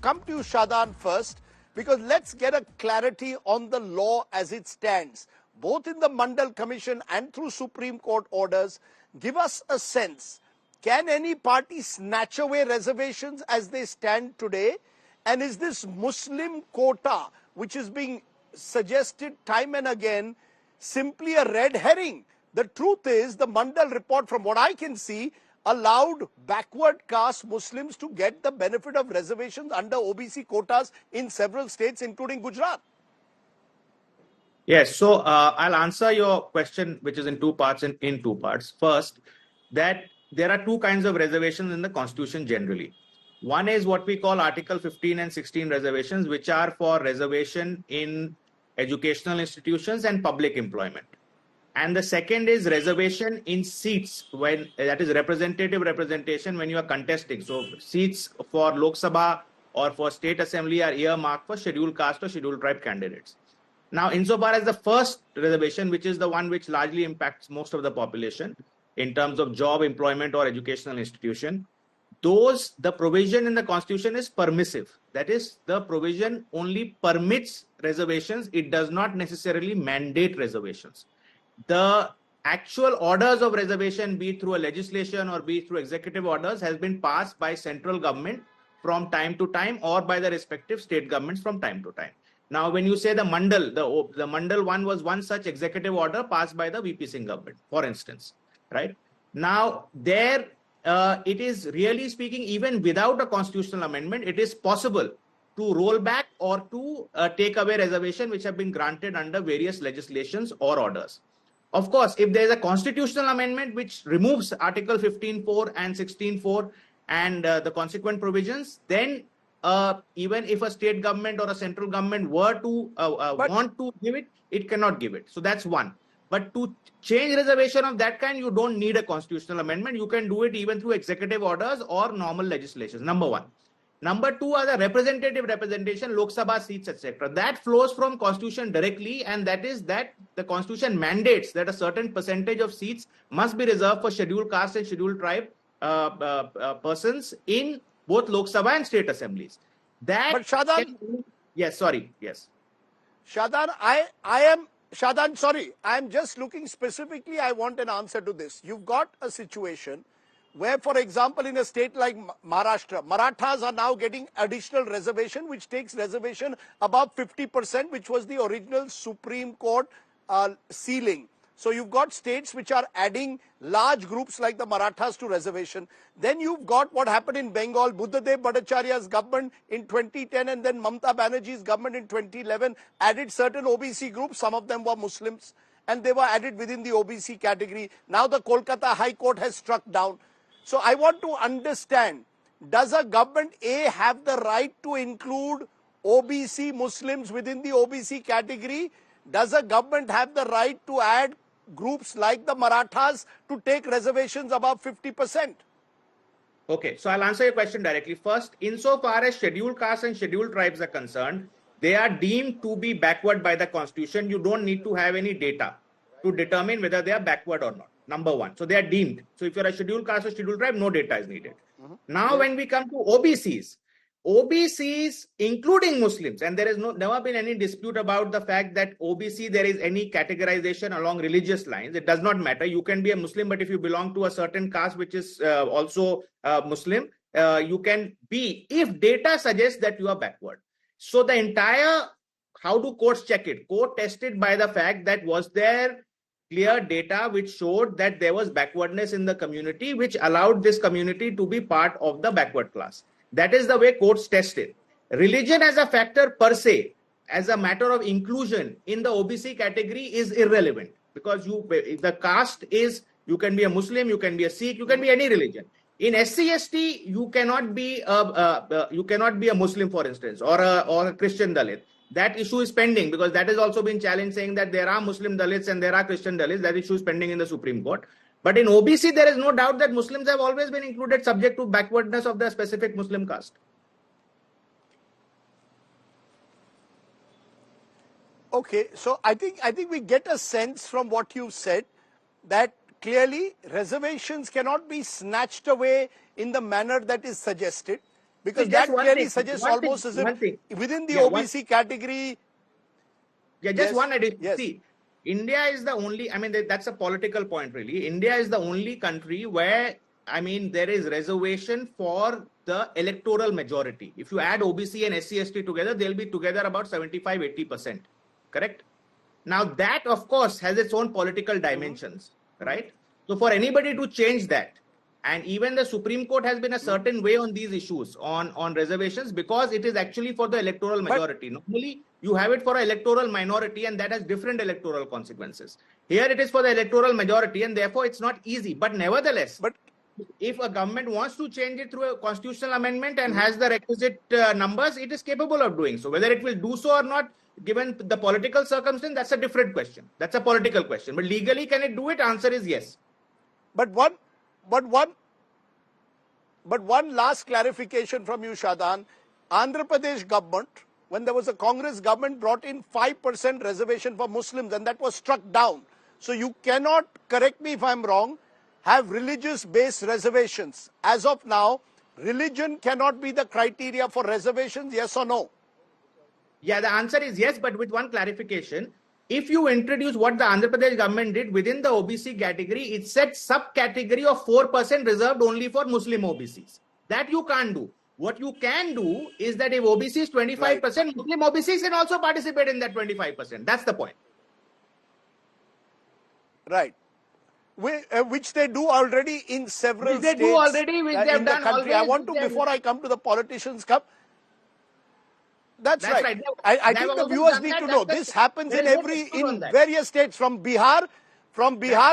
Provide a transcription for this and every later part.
come to you, Shadan, first, because let's get a clarity on the law as it stands, both in the Mandal Commission and through Supreme Court orders. Give us a sense. Can any party snatch away reservations as they stand today? And is this Muslim quota, which is being suggested time and again, simply a red herring? The truth is, the Mandal report, from what I can see, allowed backward caste Muslims to get the benefit of reservations under OBC quotas in several states, including Gujarat. Yes, so I'll answer your question, which is in two parts. In two parts. First, that there are two kinds of reservations in the Constitution generally. One is what we call Article 15 and 16 reservations, which are for reservation in educational institutions and public employment. And the second is reservation in seats, when that is representative representation when you are contesting. So seats for Lok Sabha or for state assembly are earmarked for scheduled caste or scheduled tribe candidates. Now, insofar as the first reservation, which is the one which largely impacts most of the population in terms of job, employment, or educational institution, the provision in the Constitution is permissive. That is, the provision only permits reservations. It does not necessarily mandate reservations. The actual orders of reservation, be it through a legislation or be it through executive orders, has been passed by central government from time to time or by the respective state governments from time to time. Now, when you say the Mandal, the Mandal one was one such executive order passed by the VP Singh government, for instance, right? Now, there it is really speaking, even without a constitutional amendment, it is possible to roll back or to take away reservation which have been granted under various legislations or orders. Of course, if there is a constitutional amendment which removes Article 15.4 and 16.4 and the consequent provisions, then even if a state government or a central government were to want to give it, it cannot give it. So that's one. But to change reservation of that kind, you don't need a constitutional amendment. You can do it even through executive orders or normal legislation. Number one. Number two are the representative representation, Lok Sabha seats, etc. That flows from Constitution directly, and that is that the Constitution mandates that a certain percentage of seats must be reserved for scheduled caste and scheduled tribe persons in both Lok Sabha and state assemblies. But Shadan, yes, sorry, yes. Shadan, Shadan, sorry, I'm just looking specifically, I want an answer to this. You've got a situation where, for example, in a state like Maharashtra, Marathas are now getting additional reservation, which takes reservation above 50%, which was the original Supreme Court ceiling. So you've got states which are adding large groups like the Marathas to reservation. Then you've got what happened in Bengal, Buddhadev Bhattacharya's government in 2010 and then Mamata Banerjee's government in 2011 added certain OBC groups. Some of them were Muslims and they were added within the OBC category. Now the Kolkata High Court has struck down. So I want to understand, does a government have the right to include OBC Muslims within the OBC category? Does a government have the right to add groups like the Marathas to take reservations above 50%? Okay, so I'll answer your question directly. First, insofar as scheduled castes and scheduled tribes are concerned, they are deemed to be backward by the Constitution. You don't need to have any data to determine whether they are backward or not. Number one. So they are deemed. So if you're a scheduled caste or scheduled tribe, no data is needed. Now, when we come to OBCs, including Muslims, and there is never been any dispute about the fact that OBC, there is any categorization along religious lines. It does not matter. You can be a Muslim, but if you belong to a certain caste, which is also Muslim, you can be, if data suggests that you are backward. So the entire, how do courts check it? Court tested by the fact that was there clear data which showed that there was backwardness in the community, which allowed this community to be part of the backward class. That is the way courts test it. Religion as a factor per se, as a matter of inclusion in the OBC category, is irrelevant, because the caste is, you can be a Muslim, you can be a Sikh, you can be any religion. In SC/ST, you cannot be a Muslim, for instance, or a Christian Dalit. That issue is pending, because that has also been challenged, saying that there are Muslim Dalits and there are Christian Dalits. That issue is pending in the Supreme Court. But in OBC, there is no doubt that Muslims have always been included, subject to backwardness of the specific Muslim caste. Okay, so I think we get a sense from what you said that clearly reservations cannot be snatched away in the manner that is suggested, Because See, just that one clearly thing, suggests one thing, almost as if one thing. within the Yeah, OBC category. Yeah, just Yes, one addition. yes. See, India is the only, I mean, that's a political point, really. India is the only country where, I mean, there is reservation for the electoral majority. If you add OBC and SC/ST together, they'll be together about 75-80%. Correct? Now, that, of course, has its own political dimensions, right? So, for anybody to change that, and even the Supreme Court has been a certain way on these issues, on reservations, because it is actually for the electoral majority. Normally, you have it for an electoral minority, and that has different electoral consequences. Here, it is for the electoral majority, and therefore, it's not easy. But nevertheless, But if a government wants to change it through a constitutional amendment and has the requisite numbers, it is capable of doing so. Whether it will do so or not, given the political circumstance, that's a different question. That's a political question. But legally, can it do it? Answer is yes. But one last clarification from you, Shadan. Andhra Pradesh government, when there was a Congress government, brought in 5% reservation for Muslims, and that was struck down. So you cannot, correct me if I'm wrong, have religious-based reservations. As of now, religion cannot be the criteria for reservations, yes or no? Yeah, the answer is yes, but with one clarification. If you introduce what the Andhra Pradesh government did within the OBC category, it said subcategory of 4% reserved only for Muslim OBCs. That you can't do. What you can do is that if OBC is 25%, Muslim OBCs can also participate in that 25%. That's the point. Right. Which they do already in several Which they states do already, which they have in the done country. always, I want to, before I come to the politicians, That's right. I think the viewers need to know this happens in various states, from Bihar,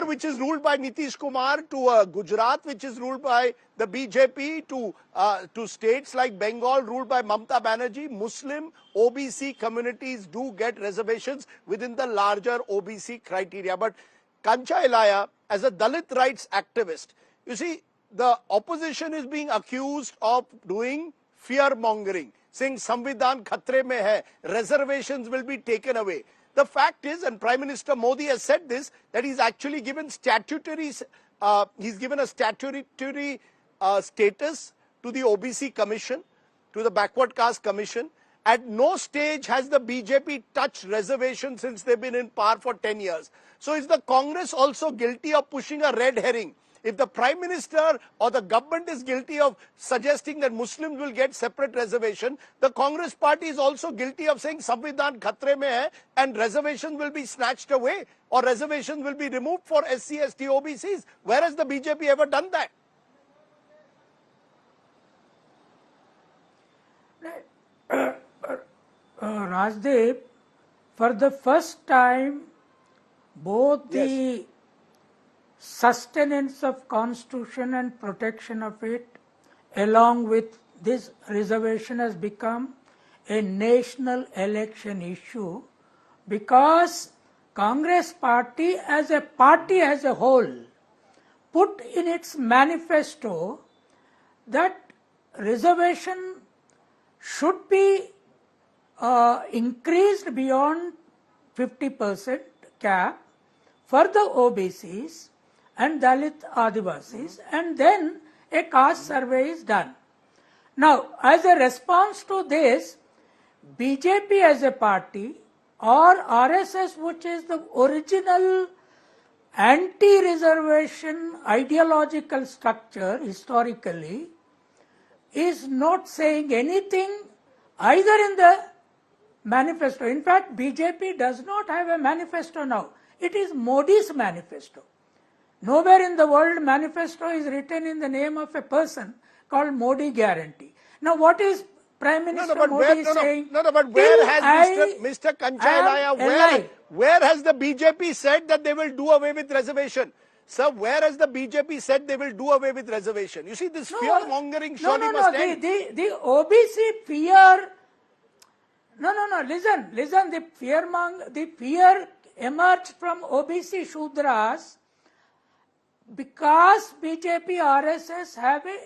which is ruled by Nitish Kumar, to Gujarat, which is ruled by the BJP, to states like Bengal, ruled by Mamata Banerjee. Muslim OBC communities do get reservations within the larger OBC criteria. But Kancha Ilaya, as a Dalit rights activist, you see, the opposition is being accused of doing fear-mongering, saying Samvidhan khatre mein hai, reservations will be taken away. The fact is, and Prime Minister Modi has said this, that he's actually given statutory, he's given a statutory status to the OBC Commission, to the Backward Caste Commission. At no stage has the BJP touched reservations since they've been in power for 10 years. So is the Congress also guilty of pushing a red herring? If the Prime Minister or the government is guilty of suggesting that Muslims will get separate reservation, the Congress party is also guilty of saying Samvidhan khatre mein hai and reservations will be snatched away or reservations will be removed for SC, ST, OBCs. Where has the BJP ever done that? Rajdeep, for the first time, both the sustenance of constitution and protection of it, along with this reservation, has become a national election issue, because Congress party as a whole put in its manifesto that reservation should be increased beyond 50% cap for the OBCs and Dalit Adivasis, and then a caste survey is done. Now, as a response to this, BJP as a party or RSS, which is the original anti-reservation ideological structure historically, is not saying anything either in the manifesto. In fact, BJP does not have a manifesto now. It is Modi's manifesto. Nowhere in the world manifesto is written in the name of a person called Modi guarantee. Now, what is Prime Minister Modi saying? But where has Mr. Kancha Ilaya, where has the BJP said that they will do away with reservation? Sir, where has the BJP said they will do away with reservation? You see, this fear-mongering surely must end. The OBC fear... Listen, the fear emerged from OBC Shudras because BJP, RSS have a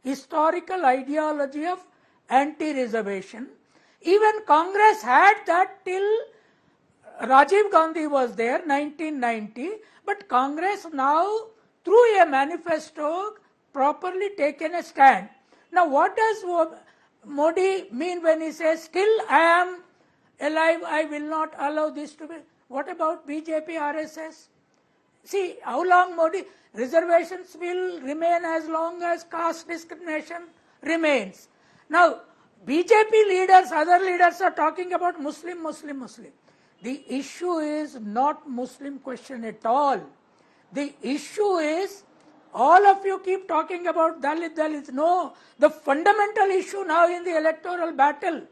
historical ideology of anti-reservation. Even Congress had that till Rajiv Gandhi was there, 1990, but Congress now, through a manifesto, properly taken a stand. Now, what does Modi mean when he says, still I am alive, I will not allow this to be? What about BJP, RSS? See, how long Modi? Reservations will remain as long as caste discrimination remains. Now, BJP leaders, other leaders are talking about Muslim. The issue is not Muslim question at all. The issue is, all of you keep talking about Dalits. No, the fundamental issue now in the electoral battle,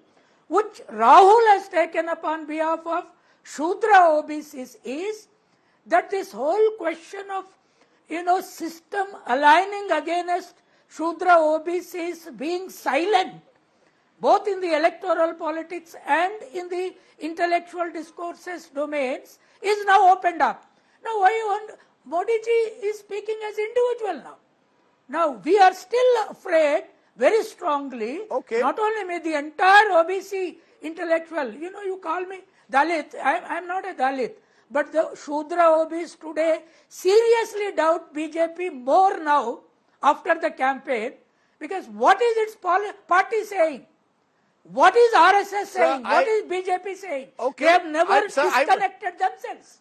which Rahul has taken up on behalf of Shudra OBCs, is that this whole question of, system aligning against Shudra OBCs being silent, both in the electoral politics and in the intellectual discourses domains, is now opened up. Now, Modi ji is speaking as individual now. Now, we are still afraid very strongly, not only me, the entire OBC intellectual, you call me Dalit, I am not a Dalit, but the Shudra OBCs today seriously doubt BJP more now after the campaign, because what is its party saying? What is RSS saying? What is BJP saying? They have never disconnected themselves.